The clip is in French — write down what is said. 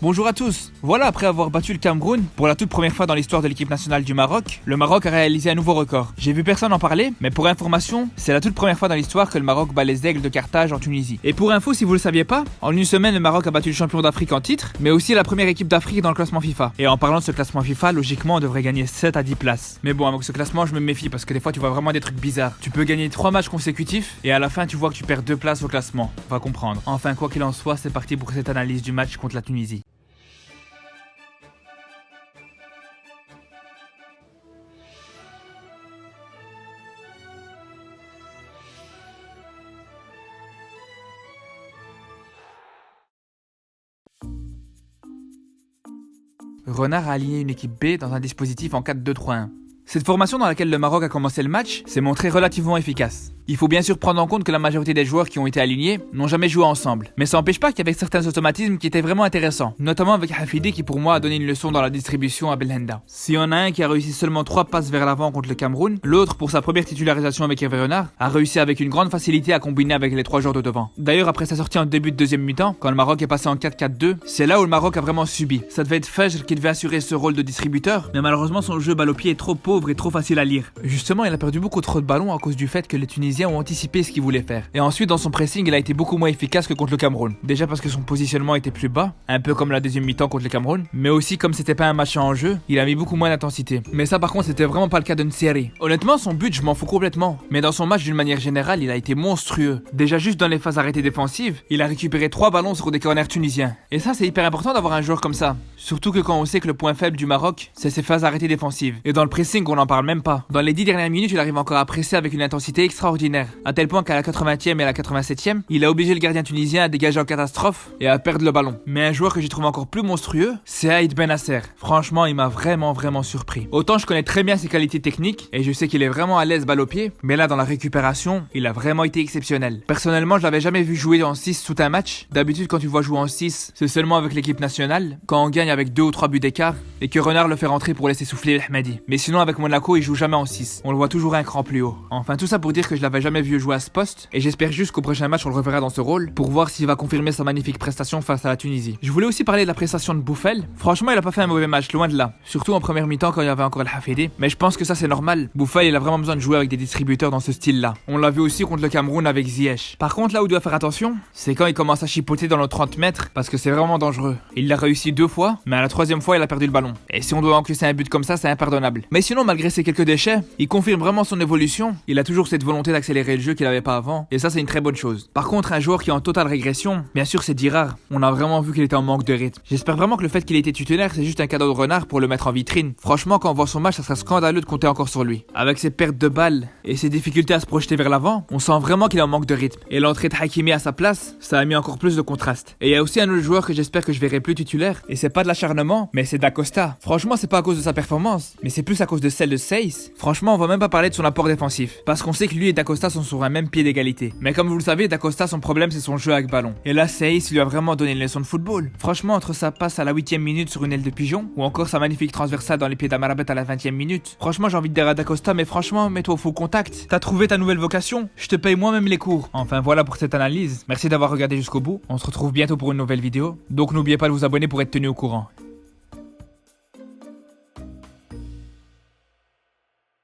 Bonjour à tous. Voilà, après avoir battu le Cameroun pour la toute première fois dans l'histoire de l'équipe nationale du Maroc, le Maroc a réalisé un nouveau record. J'ai vu personne en parler, mais pour information, c'est la toute première fois dans l'histoire que le Maroc bat les Aigles de Carthage en Tunisie. Et pour info, si vous le saviez pas, en une semaine, le Maroc a battu le champion d'Afrique en titre, mais aussi la première équipe d'Afrique dans le classement FIFA. Et en parlant de ce classement FIFA, logiquement, on devrait gagner 7 à 10 places. Mais bon, avec ce classement, je me méfie parce que des fois, tu vois vraiment des trucs bizarres. Tu peux gagner 3 matchs consécutifs et à la fin, tu vois que tu perds 2 places au classement. On va comprendre. Enfin, quoi qu'il en soit, c'est parti pour cette analyse du match contre la Tunisie. Renard a aligné une équipe B dans un dispositif en 4-2-3-1. Cette formation dans laquelle le Maroc a commencé le match s'est montrée relativement efficace. Il faut bien sûr prendre en compte que la majorité des joueurs qui ont été alignés n'ont jamais joué ensemble. Mais ça n'empêche pas qu'il y avait certains automatismes qui étaient vraiment intéressants. Notamment avec Hafidi qui pour moi a donné une leçon dans la distribution à Belhanda. S'il y en a un qui a réussi seulement 3 passes vers l'avant contre le Cameroun, l'autre pour sa première titularisation avec Hervé Renard a réussi avec une grande facilité à combiner avec les 3 joueurs de devant. D'ailleurs après sa sortie en début de deuxième mi-temps, quand le Maroc est passé en 4-4-2, c'est là où le Maroc a vraiment subi. Ça devait être Fajr qui devait assurer ce rôle de distributeur, mais malheureusement son jeu balle au pied est trop pauvre et trop facile à lire. Justement il a perdu beaucoup trop de ballons à cause du fait que les Tunisiens ont anticipé ce qu'il voulait faire. Et ensuite dans son pressing il a été beaucoup moins efficace que contre le Cameroun. Déjà parce que son positionnement était plus bas, un peu comme la deuxième mi-temps contre le Cameroun, mais aussi comme c'était pas un match en jeu, il a mis beaucoup moins d'intensité. Mais ça par contre c'était vraiment pas le cas de Nseri. Honnêtement son but je m'en fous complètement, mais dans son match d'une manière générale il a été monstrueux. Déjà juste dans les phases arrêtées défensives, il a récupéré 3 ballons sur des corners tunisiens. Et ça c'est hyper important d'avoir un joueur comme ça. Surtout que quand on sait que le point faible du Maroc c'est ses phases arrêtées défensives. Et dans le pressing on n'en parle même pas. Dans les 10 dernières minutes il arrive encore à presser avec une intensité extraordinaire. À tel point qu'à la 80e et à la 87e, il a obligé le gardien tunisien à dégager en catastrophe et à perdre le ballon. Mais un joueur que j'ai trouvé encore plus monstrueux, c'est Aïd Benasser. Franchement, il m'a vraiment surpris. Autant je connais très bien ses qualités techniques et je sais qu'il est vraiment à l'aise balle au pied, mais là dans la récupération, il a vraiment été exceptionnel. Personnellement, je l'avais jamais vu jouer en 6 tout un match. D'habitude, quand tu le vois jouer en 6, c'est seulement avec l'équipe nationale, quand on gagne avec 2 ou 3 buts d'écart et que Renard le fait rentrer pour laisser souffler Ahmadi. Mais sinon, avec Monaco, il joue jamais en 6. On le voit toujours un cran plus haut. Enfin, tout ça pour dire que je l'avais jamais vu jouer à ce poste et j'espère juste qu'au prochain match on le reverra dans ce rôle pour voir s'il va confirmer sa magnifique prestation face à la Tunisie. Je voulais aussi parler de la prestation de Bouffel. Franchement il a pas fait un mauvais match, loin de là. Surtout en première mi-temps quand il y avait encore le Hafidi. Mais je pense que ça c'est normal. Bouffel il a vraiment besoin de jouer avec des distributeurs dans ce style là. On l'a vu aussi contre le Cameroun avec Ziyech. Par contre là où il doit faire attention, c'est quand il commence à chipoter dans nos 30 mètres parce que c'est vraiment dangereux. Il l'a réussi 2 fois, mais à la 3e fois il a perdu le ballon. Et si on doit encaisser un but comme ça, c'est impardonnable. Mais sinon malgré ses quelques déchets, il confirme vraiment son évolution. Il a toujours cette volonté d'accélérer le jeu qu'il avait pas avant. Et ça c'est une très bonne chose. Par contre un joueur qui est en totale régression, bien sûr c'est Dirar. On a vraiment vu qu'il était en manque de rythme. J'espère vraiment que le fait qu'il ait été titulaire c'est juste un cadeau de Renard pour le mettre en vitrine. Franchement quand on voit son match ça serait scandaleux de compter encore sur lui. Avec ses pertes de balles et ses difficultés à se projeter vers l'avant, on sent vraiment qu'il est en manque de rythme. Et l'entrée de Hakimi à sa place, ça a mis encore plus de contraste. Et il y a aussi un autre joueur que j'espère que je verrai plus titulaire, et c'est pas de l'acharnement, mais c'est Dacosta. Franchement c'est pas à cause de sa performance, mais c'est plus à cause de celle de Seyss. Franchement on va même pas parler de son apport défensif, parce qu'on sait que lui et Dacosta sont sur un même pied d'égalité. Mais comme vous le savez, Dacosta son problème c'est son jeu avec ballon. Et là Seyss lui a vraiment donné une leçon de football. Franchement entre sa passe à la 8e minute sur une aile de pigeon, ou encore sa magnifique transversale dans les pieds d'Amarabet à la 20e minute, franchement j'ai envie de dire à Dacosta, mais franchement mets-toi au full contact. T'as trouvé ta nouvelle vocation, je te paye moi-même les cours. Enfin voilà pour cette analyse, merci d'avoir regardé jusqu'au bout. On se retrouve bientôt pour une nouvelle vidéo, donc n'oubliez pas de vous abonner pour être tenu au courant.